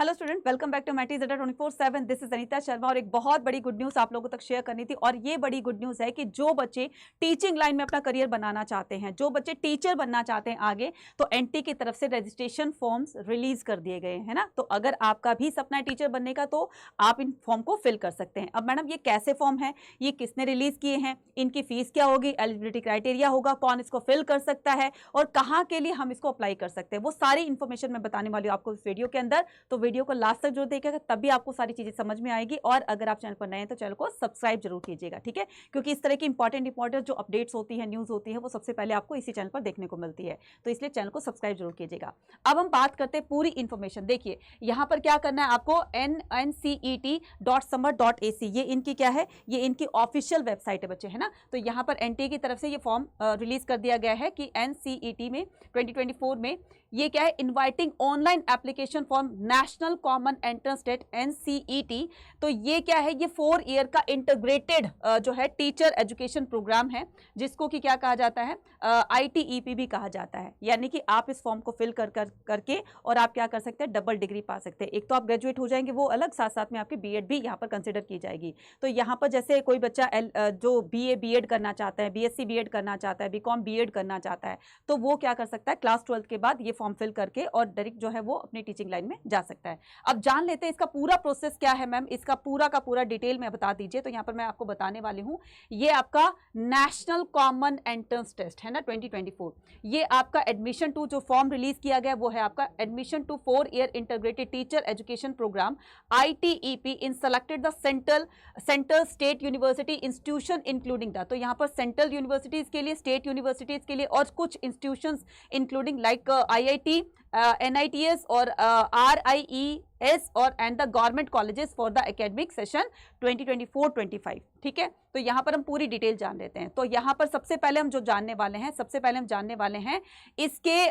Hello student, welcome back to मैटीज अड्डा 24/7। This is Anita Sharma और एक बहुत बड़ी गुड न्यूज़ आप लोगों तक शेयर करनी थी। और ये बड़ी गुड न्यूज़ है कि जो बच्चे टीचिंग लाइन में अपना करियर बनाना चाहते हैं, जो बच्चे टीचर बनना चाहते हैं आगे, तो एनटी की तरफ से रजिस्ट्रेशन फॉर्म्स रिलीज कर दिए गए हैं ना। तो अगर आपका भी सपना है टीचर बनने का तो आप इन फॉर्म को फिल कर सकते हैं। अब मैडम ये कैसे फॉर्म है, ये किसने रिलीज किए हैं, इनकी फीस क्या होगी, एलिजिबिलिटी क्राइटेरिया होगा, कौन इसको फिल कर सकता है और कहाँ के लिए हम इसको अप्लाई कर सकते हैं, वो सारी इंफॉर्मेशन मैं बताने वाली हूँ आपको इस वीडियो के अंदर। तो वीडियो को लास्ट तक जो देखेगा तभी आपको सारी चीजें समझ में आएगी। और अगर आप चैनल पर नए हैं तो चैनल को सब्सक्राइब जरूर कीजिएगा, ठीक है, क्योंकि इस तरह की इंपॉर्टेंट जो अपडेट्स होती है, न्यूज होती है, वो सबसे पहले आपको इसी चैनल पर देखने को मिलती है। तो इसलिए चैनल को सब्सक्राइब जरूर कीजिएगा। अब हम बात करते हैं पूरी इंफॉर्मेशन। देखिए यहां पर क्या करना है आपको, ncet.समर.ac, ये इनकी क्या है, ये इनकी ऑफिशियल वेबसाइट है बच्चे, है ना। तो यहां पर एनटीए की तरफ से ये फॉर्म रिलीज कर दिया गया है कि एनसीईटी में 2024 में ये क्या है, inviting online application form national common entrance test NCET. तो ये क्या है, ये 4 ईयर का इंटीग्रेटेड जो है टीचर एजुकेशन प्रोग्राम है, जिसको कि क्या कहा जाता है, ITEP भी कहा जाता है। यानी कि आप इस फॉर्म को फिल करके और आप क्या कर सकते हैं, डबल डिग्री पा सकते हैं। एक तो आप ग्रेजुएट हो जाएंगे, वो अलग, साथ साथ में आपकी बीएड भी यहाँ पर कंसिडर की जाएगी। तो यहाँ पर जैसे कोई बच्चा जो बीएड करना चाहता है, बीएससी बीएड करना चाहता है, बीकॉम बीएड करना चाहता है, तो वो क्या कर सकता है, क्लास 12 के बाद ये फॉर्म फिल करके और डायरेक्ट जो है वो अपनी टीचिंग लाइन में जा सकता है। अब जान लेते हैं इसका पूरा प्रोसेस क्या है। मैम इसका पूरा का पूरा डिटेल में बता दीजिए। तो यहाँ पर मैं आपको बताने वाली हूँ, ये आपका नेशनल कॉमन एंट्रेंस टेस्ट है ना 2024। ये आपका एडमिशन टू जो फॉर्म रिलीज किया गया वो है आपका admission to 4 year integrated teacher education programme ITEP in selected the central state university institution including the. तो यहाँ पर सेंट्रल यूनिवर्सिटीज के लिए, स्टेट यूनिवर्सिटीज के लिए और कुछ institutions including like IIT, NITS और RIES और and the government colleges for the academic session 2024-25। ठीक है, तो यहाँ पर हम पूरी डिटेल जान लेते हैं। तो यहाँ पर सबसे पहले हम जो जानने वाले हैं, इसके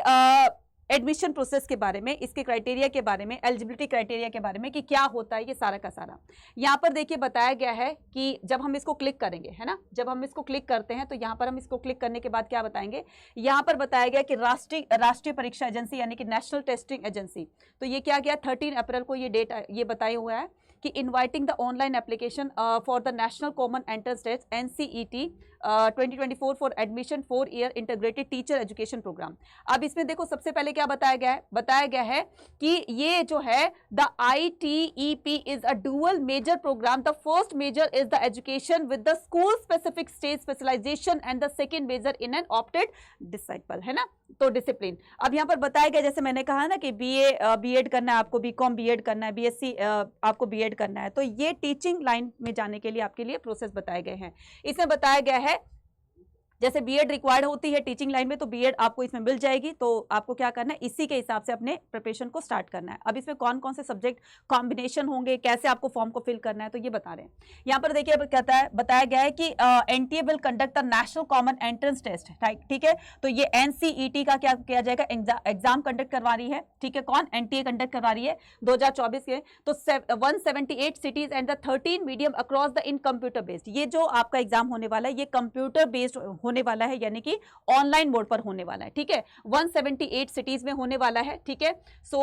एडमिशन प्रोसेस के बारे में, इसके क्राइटेरिया के बारे में, एलिजिबिलिटी क्राइटेरिया के बारे में कि क्या होता है ये सारा का सारा। यहाँ पर देखिए बताया गया है कि जब हम इसको क्लिक करेंगे, है ना, जब हम इसको क्लिक करते हैं तो यहाँ पर हम इसको क्लिक करने के बाद क्या बताएंगे, यहाँ पर बताया गया कि राष्ट्रीय परीक्षा एजेंसी यानी कि नेशनल टेस्टिंग एजेंसी। तो ये क्या गया, 13 अप्रैल को ये डेट ये बताया हुआ है कि inviting the online application for the national common entrance test NCET 2024 for admission 4 year integrated teacher education programme. अब इसमें देखो सबसे पहले क्या बताया गया है कि ये जो है the ITEP is a dual major programme. The first major is the education with the school specific stage specialization and the second major in an opted discipline, है ना, तो डिसिप्लिन। अब यहाँ पर बताया गया, जैसे मैंने कहा ना कि बीएड करना है आपको, बीकॉम बीएड करना है, बीएससी आपको बीएड करना है, तो ये टीचिंग लाइन में जाने के लिए आपके लिए प्रोसेस बताए गए हैं। इसमें बताया गया है जैसे बीएड रिक्वायर्ड होती है टीचिंग लाइन में, तो बीएड आपको इसमें मिल जाएगी। तो आपको क्या करना है, इसी के हिसाब से अपने प्रिपरेशन को स्टार्ट करना है। अब इसमें कौन कौन से सब्जेक्ट कॉम्बिनेशन होंगे, कैसे आपको फॉर्म को फिल करना है, तो ये बता रहे हैं। यहाँ पर देखिए कहता है, बताया गया है कि NTA will conduct the national common entrance test, ठीक है। तो ये NCET का क्या किया जाएगा, एग्जाम कंडक्ट करवा रही है, ठीक है, कौन, एनटीए कंडक्ट करवा रही है 2024 के। तो 178 cities and the 13 medium across the in computer based. ये जो आपका एग्जाम होने वाला है ये कंप्यूटर बेस्ड होने वाला है, यानी कि ऑनलाइन मोड पर होने वाला है, ठीक है। 178 सिटीज में होने वाला है, ठीक है। So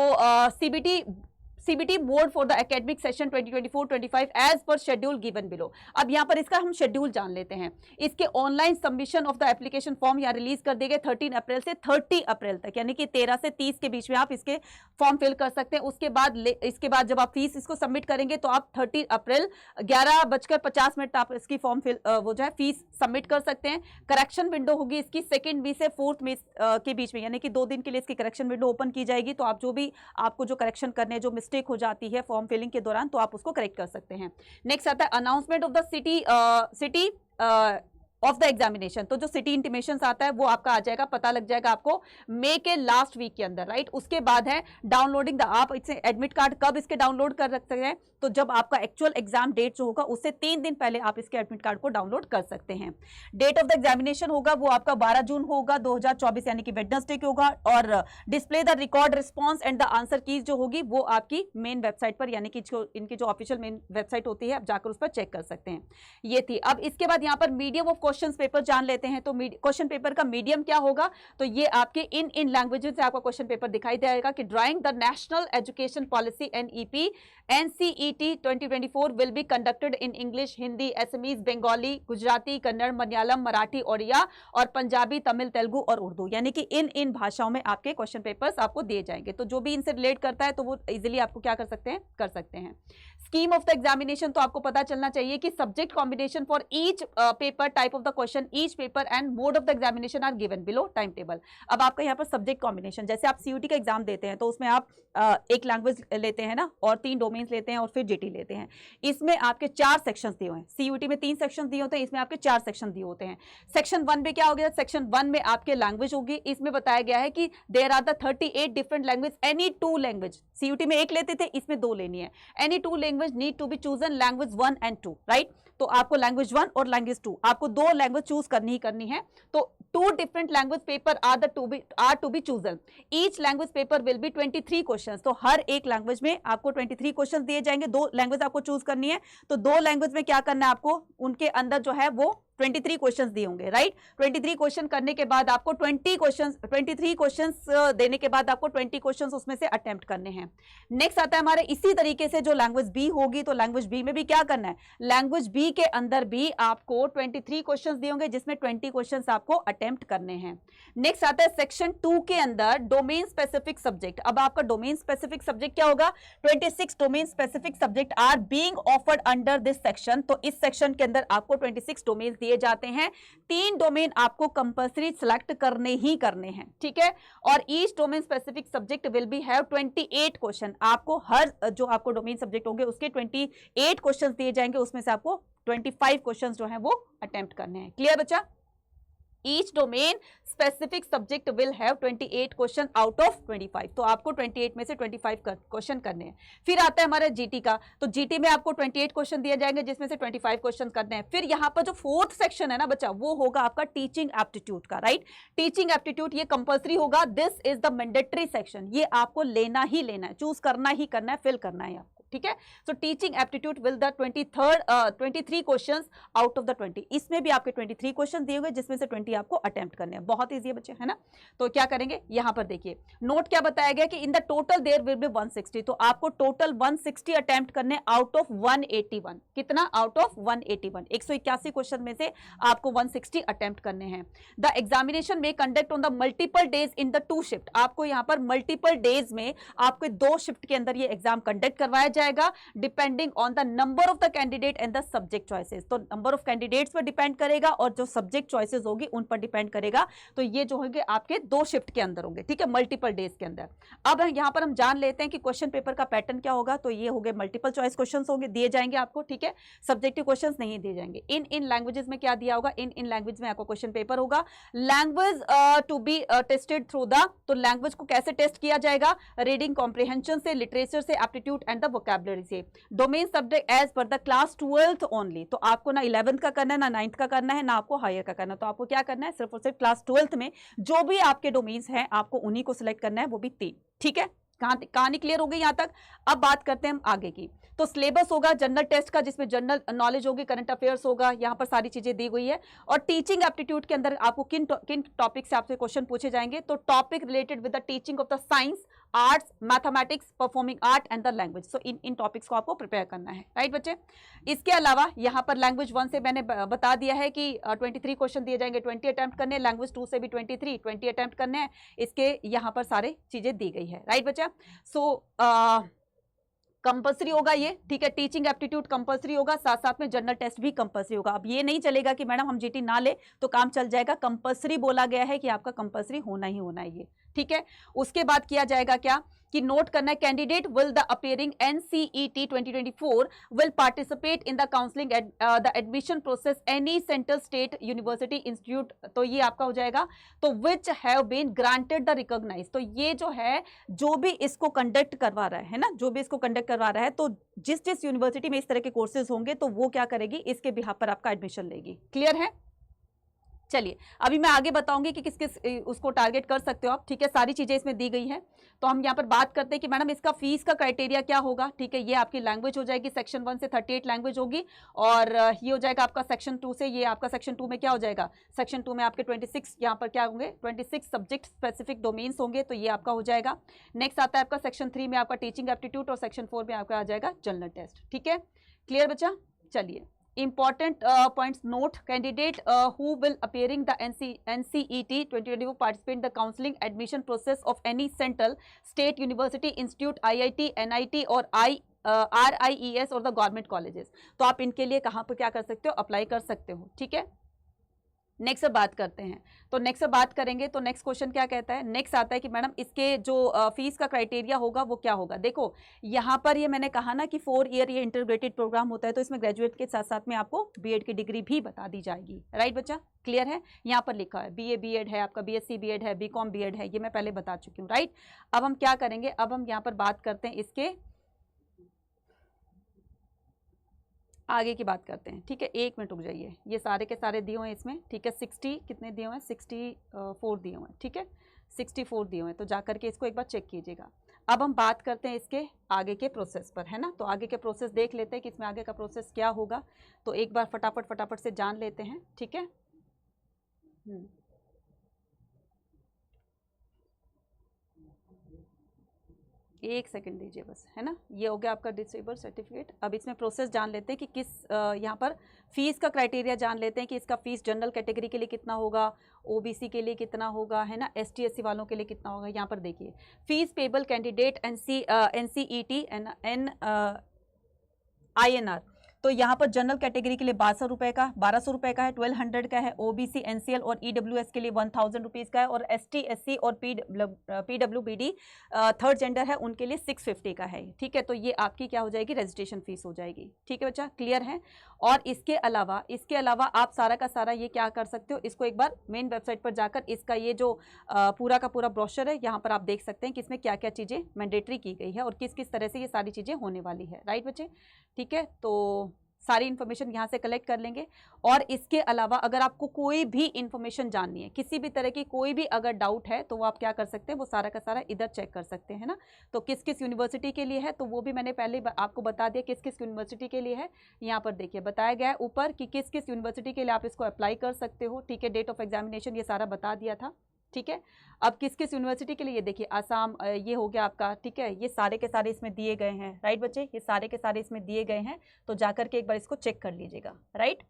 CBT mode for the academic session 2024-25 as per schedule given below. अब यहाँ पर इसका हम शेड्यूल जान लेते हैं। इसके online submission of the application form यहाँ रिलीज कर दिए गए 13 अप्रैल से 30 अप्रैल तक, यानी कि 13 से 30 के बीच में आप इसके फॉर्म फिल कर सकते हैं। इसके बाद जब आप फीस इसको सबमिट करेंगे तो आप 30 अप्रैल 11:50 आप इसकी फॉर्म वो जो है फीस सबमिट कर सकते हैं। करेक्शन विंडो होगी इसकी 2 मई से 4 मई के बीच में, यानी कि 2 दिन के लिए इसकी करेक्शन विंडो ओपन की जाएगी। तो आप जो भी आपको जो करेक्शन करने, जो मिस्टेक हो जाती है फॉर्म फिलिंग के दौरान, तो आप उसको करेक्ट कर सकते हैं। नेक्स्ट आता है announcement of the city of the examination. तो जो सिटी इंटीमेशन आता है वो आपका आ जाएगा, पता लग जाएगा आपको मई के लास्ट वीक के अंदर, राइट। उसके बाद है डाउनलोडिंग द, आप इससे एडमिट कार्ड कब इसके डाउनलोड कर सकते हैं, तो जब आपका एक्चुअल एग्जाम डेट जो होगा उससे 3 दिन पहले आप इसके एडमिट कार्ड को डाउनलोड कर सकते हैं। डेट ऑफ द एग्जामिनेशन होगा वो आपका 12 जून होगा 2024, यानी कि वेडनेसडे के होगा। और display the record response and the answer keys जो होगी वो आपकी मेन वेबसाइट पर, यानी कि इनकी जो ऑफिशियल मेन वेबसाइट होती है, आप जाकर उस पर चेक कर सकते हैं। ये थी। अब इसके बाद यहाँ पर मीडियम ऑफ क्वेश्चन पेपर जान लेते हैं। तो क्वेश्चन पेपर का मीडियम क्या होगा, तो ये आपके इन लैंग्वेजेस से आपका क्वेश्चन पेपर दिखाई देगा कि drawing the national education policy NEP NCET 2024 will be conducted in English, Hindi, Assamese, Bengali, Gujarati, Kannada, Malayalam, Marathi, Odia और पंजाबी, तमिल, तेलुगु और उर्दू, यानी कि इन भाषाओं में आपके क्वेश्चन पेपर्स आपको दिए जाएंगे। तो जो भी इनसे रिलेट करता है तो वो इजीली आपको क्या कर सकते हैं, कर सकते हैं। स्कीम ऑफ द एग्जामिनेशन, तो आपको पता चलना चाहिए कि subject combination for each paper, type of the question, each paper and mode of the examination are given below time table. अब आपका यहाँ पर सब्जेक्ट कॉम्बिनेशन, जैसे आप CUT का एग्जाम देते हैं तो उसमें आप एक लैंग्वेज लेते हैं ना, और 3 डोमेन्स लेते हैं और फिर GT लेते हैं। इसमें आपके 4 सेक्शंस दिए हुए हैं। CUT में 3 सेक्शंस दिए होते हैं, इसमें आपके 4 सेक्शन दिए होते हैं। सेक्शन 1 में क्या हो गया, सेक्शन 1 में आपके लैंग्वेज होगी। इसमें बताया गया है कि there are the 38 different language, any 2 language. CUT में 1 लेते थे, इसमें 2 लेनी है। Any 2 language need to be chosen, language 1 and 2, right. तो आपको लैंग्वेज 1 और लैंग्वेज 2, आपको 2 लैंग्वेज चूज करनी ही करनी है। तो 2 different language paper are to be chosen. Each language paper will be 23 questions. तो हर एक लैंग्वेज में आपको 23 क्वेश्चंस दिए जाएंगे। 2 लैंग्वेज आपको चूज करनी है, तो 2 लैंग्वेज में क्या करना है आपको, उनके अंदर जो है वो 23 क्वेश्चंस दिए होंगे, राइट। 23 क्वेश्चन करने के बाद आपको 23 क्वेश्चंस देने के बाद आपको 20 क्वेश्चंस उसमें से अटेम्प्ट करने हैं। नेक्स्ट आता है हमारे इसी तरीके से जो लैंग्वेज बी होगी, तो लैंग्वेज बी में भी क्या करना है, लैंग्वेज बी के अंदर भी आपको 23 क्वेश्चंस दिए होंगे, जिसमें 20 क्वेश्चंस आपको अटेम्प्ट करने हैं। नेक्स्ट आता है सेक्शन 2 के अंदर डोमेन स्पेसिफिक सब्जेक्ट। अब आपका डोमेन स्पेसिफिक सब्जेक्ट क्या होगा, 26 domain specific subject are being offered under this section. तो इस सेक्शन के अंदर आपको 26 डोमेन दिए जाते हैं। 3 डोमेन आपको कंपल्सरी सिलेक्ट करने ही करने हैं, ठीक है। और each domain specific subject will be have 28 question. आपको हर जो आपको डोमेन सब्जेक्ट होंगे उसके 28 क्वेश्चन दिए जाएंगे, उसमें से आपको 25 क्वेश्चन जो है वो अटेम्प्ट करने हैं। क्लियर बच्चा। Each domain specific subject will have 28 question out of 25। तो आपको 28 में से 25 क्वेश्चन करने हैं। फिर आता है हमारा GT का, तो GT में आपको 28 क्वेश्चन दिए जाएंगे, जिसमें से 25 क्वेश्चन करने हैं। फिर यहाँ पर जो 4th सेक्शन है ना बच्चा, वो होगा आपका टीचिंग एप्टीट्यूड का, राइट। टीचिंग एप्टीट्यूड ये कंपल्सरी होगा। This is the mandatory section, ये आपको लेना ही लेना है, चूज करना ही करना है, फिल करना है आपको, ठीक है। So teaching aptitude will the 23 questions out of the 20। इसमें भी आपके 23 क्वेश्चन दिए हुए, जिसमें से 20 आपको अटेम्प्ट करने हैं। बहुत इजी है बच्चे, है ना। तो क्या करेंगे, यहां पर देखिए नोट क्या बताया गया कि in the total there will be 160। तो आपको टोटल 160 अटेम्प्ट करने आउट ऑफ 181। कितना, आउट ऑफ 181। 181 क्वेश्चन में से आपको 160 अटेम्प्ट करने हैं। द एग्जामिनेशन में conduct on the multiple days in the 2 shift. आपको यहां पर मल्टीपल डेज में आपको 2 शिफ्ट के अंदर ये एग्जाम कंडक्ट करवाया जाएगा, depending on the number of the candidate and the subject choices. तो नंबर ऑफ कैंडिडेट्स पर डिपेंड करेगा और जो सब्जेक्ट चॉइसेस होगी उन पर डिपेंड करेगा। तो ये जो होंगे आपके 2 शिफ्ट के अंदर होंगे, ठीक है, मल्टीपल डेज के अंदर। अब यहां पर हम जान लेते हैं कि क्वेश्चन पेपर का पैटर्न क्या होगा। तो ये हो गए मल्टीपल चॉइस क्वेश्चन होंगे, दिए जाएंगे आपको, ठीक है। सब्जेक्टिव क्वेश्चन नहीं दिए जाएंगे। इन लैंग्वेजेस में क्या दिया होगा, इन लैंग्वेज में आपको क्वेश्चन पेपर होगा। Language to be tested through the, तो लैंग्वेज को कैसे टेस्ट किया जाएगा, रीडिंग कॉम्प्रिहेंशन से, लिटरेचर से, एप्टीट्यूड एंड द वोकैबुलरी से। Domain subject as per the class 12th only. तो आपको ना 11th का करना है, ना 9th का करना है, ना आपको हायर का करना है। तो आपको क्या करना है, सिर्फ और सिर्फ क्लास 12th में जो भी आपके डोमेन्स हैं आपको उन्हीं को सिलेक्ट करना है, वो भी 3, ठीक है। कहानी क्लियर हो गई यहां तक। अब बात करते हैं हम आगे की। तो सिलेबस होगा जनरल टेस्ट का, जिसमें जनरल नॉलेज होगी, करंट अफेयर्स होगा, यहां पर सारी चीजें दी गई है। और टीचिंग एप्टीट्यूड के अंदर आपको किन टॉपिक से आपसे क्वेश्चन पूछे जाएंगे, तो topic related with the teaching of the science, arts, mathematics, performing art and the language. So in topics को आपको प्रिपेयर करना है, राइट बच्चे। इसके अलावा यहाँ पर लैंग्वेज 1 से मैंने बता दिया है कि 23 क्वेश्चन दिए जाएंगे, 20 अटेम्प्ट करने। लैंग्वेज 2 से भी 20 अटेम्प्ट करने हैं। इसके यहाँ पर सारे चीजें दी गई है, राइट बच्चा। सो कंपल्सरी होगा ये, ठीक है। टीचिंग एप्टीट्यूड कंपल्सरी होगा, साथ साथ में जनरल टेस्ट भी कंपल्सरी होगा। अब ये नहीं चलेगा कि मैडम हम GT ना ले तो काम चल जाएगा। कंपल्सरी बोला गया है कि आपका कंपल्सरी होना ही होना है ये, ठीक है। उसके बाद किया जाएगा क्या कि नोट करना है, candidate will the appearing NCET 2024 will participate in the counselling the admission process any central state university institute. तो ये आपका हो जाएगा, तो which have been granted the recognise. तो ये जो है, जो भी इसको कंडक्ट करवा रहा है ना, जो भी इसको कंडक्ट करवा रहा है, तो जिस यूनिवर्सिटी में इस तरह के कोर्सेज होंगे तो वो क्या करेगी, इसके बिहाफ पर आपका एडमिशन लेगी। क्लियर है। चलिए अभी मैं आगे बताऊंगी कि किस किस उसको टारगेट कर सकते हो आप, ठीक है। सारी चीजें इसमें दी गई है। तो हम यहाँ पर बात करते हैं कि मैडम इसका फीस का क्राइटेरिया क्या होगा, ठीक है। ये आपकी लैंग्वेज हो जाएगी, सेक्शन 1 से 38 लैंग्वेज होगी, और ये हो जाएगा आपका सेक्शन 2 से, ये आपका सेक्शन 2 में क्या हो जाएगा, सेक्शन 2 में आपके 26 यहाँ पर क्या होंगे, 26 सब्जेक्ट स्पेसिफिक डोमेन्स होंगे, तो ये आपका हो जाएगा। नेक्स्ट आता है आपका सेक्शन 3 में आपका टीचिंग एप्टीट्यूड, और सेक्शन 4 में आपका आ जाएगा जनरल टेस्ट, ठीक है। क्लियर बच्चा? चलिए important points note, candidate who will appearing the NCET 2024 participate in the counseling admission process of any central, state, university, institute, IIT, NIT और RIES और the government colleges। तो आप इनके लिए कहाँ पर क्या कर सकते हो, अप्लाई कर सकते हो, ठीक है। नेक्स्ट से बात करते हैं, तो नेक्स्ट से बात करेंगे तो नेक्स्ट क्वेश्चन क्या कहता है, नेक्स्ट आता है कि मैडम इसके जो फीस का क्राइटेरिया होगा वो क्या होगा। देखो यहाँ पर ये मैंने कहा ना कि 4 ईयर ये इंटीग्रेटेड प्रोग्राम होता है, तो इसमें ग्रेजुएट के साथ साथ में आपको बीएड की डिग्री भी बता दी जाएगी, राइट बच्चा, क्लियर है। यहाँ पर लिखा है BA बीएड है, आपका BSc बीएड है, BCom बीएड है, ये मैं पहले बता चुकी हूँ, राइट। अब हम क्या करेंगे, अब हम यहाँ पर बात करते हैं इसके आगे की बात करते हैं, ठीक है। 1 मिनट रुक जाइए, ये सारे के सारे दिए हुए हैं इसमें, ठीक है। 60 कितने दिए हुए हैं, 64 दिए हुए हैं, ठीक है, 64 दिए हुए हैं, तो जाकर के इसको एक बार चेक कीजिएगा। अब हम बात करते हैं इसके आगे के प्रोसेस पर, है ना। तो आगे के प्रोसेस देख लेते हैं कि इसमें आगे का प्रोसेस क्या होगा, तो एक बार फटाफट से जान लेते हैं, ठीक है। एक सेकंड दीजिए बस, है ना। ये हो गया आपका डिसेबल सर्टिफिकेट। अब इसमें प्रोसेस जान लेते हैं कि किस यहाँ पर फीस का क्राइटेरिया जान लेते हैं कि इसका फीस जनरल कैटेगरी के लिए कितना होगा, ओबीसी के लिए कितना होगा, है ना, ST SC वालों के लिए कितना होगा। यहाँ पर देखिए fees payable candidate NCET INR, तो यहाँ पर जनरल कैटेगरी के लिए 1200 रुपये का, 1200 रुपये का है, 1200 का है। OBC NCL और EWS के लिए 1000 रुपीज़ का है, और ST SC और PWBD थर्ड जेंडर है उनके लिए 650 का है, ठीक है। तो ये आपकी क्या हो जाएगी, रजिस्ट्रेशन फीस हो जाएगी, ठीक है बच्चा, क्लियर है। और इसके अलावा आप सारा का सारा ये क्या कर सकते हो, इसको एक बार मेन वेबसाइट पर जाकर इसका ये जो पूरा का पूरा ब्रोशर है, यहाँ पर आप देख सकते हैं कि इसमें क्या क्या चीज़ें मैंडेटरी की गई है और किस किस तरह से ये सारी चीज़ें होने वाली है, राइट बच्चे, ठीक है। तो सारी इन्फॉर्मेशन यहाँ से कलेक्ट कर लेंगे। और इसके अलावा अगर आपको कोई भी इन्फॉर्मेशन जाननी है, किसी भी तरह की कोई भी अगर डाउट है, तो वो आप क्या कर सकते हैं, वो सारा का सारा इधर चेक कर सकते हैं ना। तो किस किस यूनिवर्सिटी के लिए है, तो वो भी मैंने पहले आपको बता दिया किस किस यूनिवर्सिटी के लिए है। यहाँ पर देखिए बताया गया है ऊपर कि किस किस यूनिवर्सिटी के लिए आप इसको अप्लाई कर सकते हो, ठीक है। डेट ऑफ एग्जामिनेशन ये सारा बता दिया था, ठीक है। अब किस किस यूनिवर्सिटी के लिए, ये देखिए आसाम, ये हो गया आपका, ठीक है। ये सारे के सारे इसमें दिए गए हैं, राइट बच्चे, ये सारे के सारे इसमें दिए गए हैं। तो जाकर के एक बार इसको चेक कर लीजिएगा, राइट,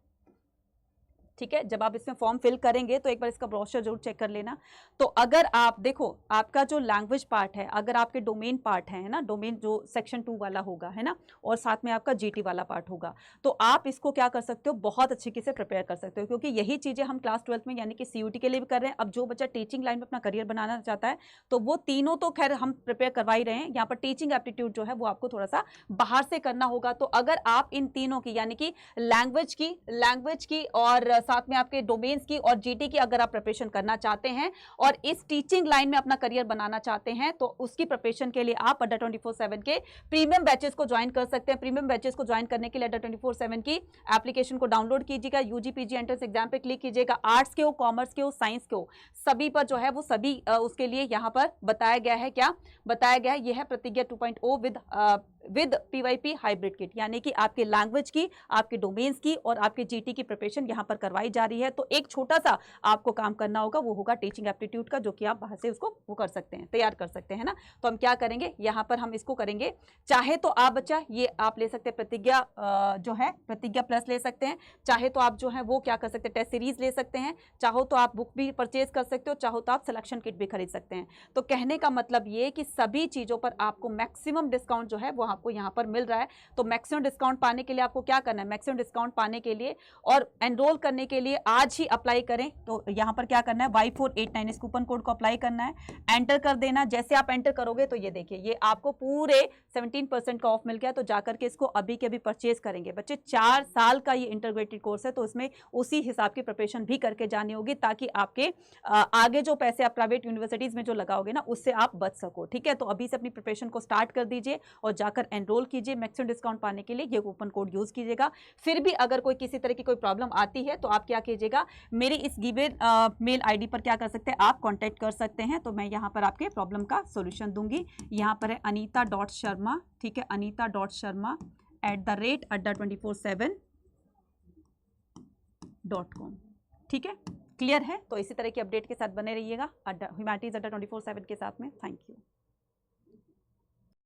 ठीक है। जब आप इसमें फॉर्म फिल करेंगे तो एक बार इसका ब्रोशर जरूर चेक कर लेना। तो अगर आप देखो आपका जो लैंग्वेज पार्ट है, अगर आपके डोमेन पार्ट है ना, डोमेन जो सेक्शन 2 वाला होगा, है ना, और साथ में आपका GT वाला पार्ट होगा, तो आप इसको क्या कर सकते हो, बहुत अच्छे से प्रिपेयर कर सकते हो, क्योंकि यही चीज़ें हम क्लास 12 में यानी कि CUT के लिए भी कर रहे हैं। अब जो बच्चा टीचिंग लाइन में अपना करियर बनाना चाहता है, तो वो तीनों तो खैर हम प्रिपेयर करवा ही रहे हैं। यहाँ पर टीचिंग एप्टीट्यूड जो है वो आपको थोड़ा सा बाहर से करना होगा। तो अगर आप इन तीनों की यानी कि लैंग्वेज की और साथ में आपके डोमेन्स की और GT की अगर आप प्रिपरेशन करना चाहते हैं और इस टीचिंग लाइन में अपना करियर बनाना चाहते हैं, तो उसकी प्रिपरेशन के लिए आप अड्डा 24/7 के प्रीमियम बैचेस को ज्वाइन कर सकते हैं। प्रीमियम बैचेस को ज्वाइन करने के लिए अड्डा 24/7 की एप्लीकेशन को डाउनलोड कीजिएगा, UG PG एंट्रेंस एग्जाम पे क्लिक कीजिएगा। आर्ट्स के हो, कॉमर्स के हो, साइंस के हो, सभी पर जो है वो सभी उसके लिए यहाँ पर बताया गया है। क्या बताया गया है, यह है प्रतिज्ञा 2.0 विद PYP हाइब्रिड किट, यानी कि आपके लैंग्वेज की, आपके डोमेन्स की और आपके GT की प्रिपरेशन यहाँ पर करवाई जा रही है। तो एक छोटा सा आपको काम करना होगा, वो होगा टीचिंग एप्टीट्यूड का, जो कि आप बाहर से उसको वो कर सकते हैं, तैयार कर सकते हैं ना। तो हम क्या करेंगे, यहाँ पर हम इसको करेंगे। चाहे तो आप बच्चा ये आप ले सकते हैं प्रतिज्ञा जो है प्रतिज्ञा प्लस ले सकते हैं, चाहे तो आप जो है वो क्या कर सकते हैं, टेस्ट सीरीज ले सकते हैं, चाहो तो आप बुक भी परचेज कर सकते हो, चाहो तो आप सिलेक्शन किट भी खरीद सकते हैं। तो कहने का मतलब ये कि सभी चीज़ों पर आपको मैक्सिमम डिस्काउंट जो है वो आपको यहाँ पर मिल रहा है। तो मैक्सिमम डिस्काउंट पाने के लिए आपको क्या करना है, मैक्सिमम डिस्काउंट पाने के लिए और एनरोल करने के लिए आज ही अप्लाई करें। तो यहाँ पर क्या करना है, Y489 इस कूपन कोड को अप्लाई करना है, एंटर कर देना। जैसे आप एंटर करोगे तो ये देखिए ये आपको पूरे 17% का ऑफ मिल गया। तो जाकर के इसको अभी के अभी परचेज करेंगे। बच्चे 4 साल का ये इंटीग्रेटेड कोर्स है, तो इसमें उसी हिसाब की प्रिपरेशन भी करके जानी होगी, ताकि आपके आगे जो पैसे आप प्राइवेट यूनिवर्सिटीज में जो लगाओगे ना, उससे आप बच सको, ठीक है। तो अभी से अपनी प्रिपरेशन को स्टार्ट कर दीजिए और जाकर एनरोल कीजिए। मैक्सिमम डिस्काउंट पाने के लिए ये कूपन कोड यूज कीजिएगा। फिर भी अगर कोई किसी तरह की कोई प्रॉब्लम आती है तो आप क्या कीजिएगा, मेरी इस गिवन मेल आईडी पर क्या कर सकते हैं, आप कांटेक्ट कर सकते हैं। तो मैं यहाँ पर आपके प्रॉब्लम का सॉल्यूशन दूंगी। यहाँ पर है anita.sharma, ठीक है, anita.sharma@the rate adda247.com, ठीक है, क्लियर है। तो इसी तरह की अपडेट के साथ बने रहिएगा ह्यूमैनिटीज अड्डा 24/7 के साथ में। Thank you.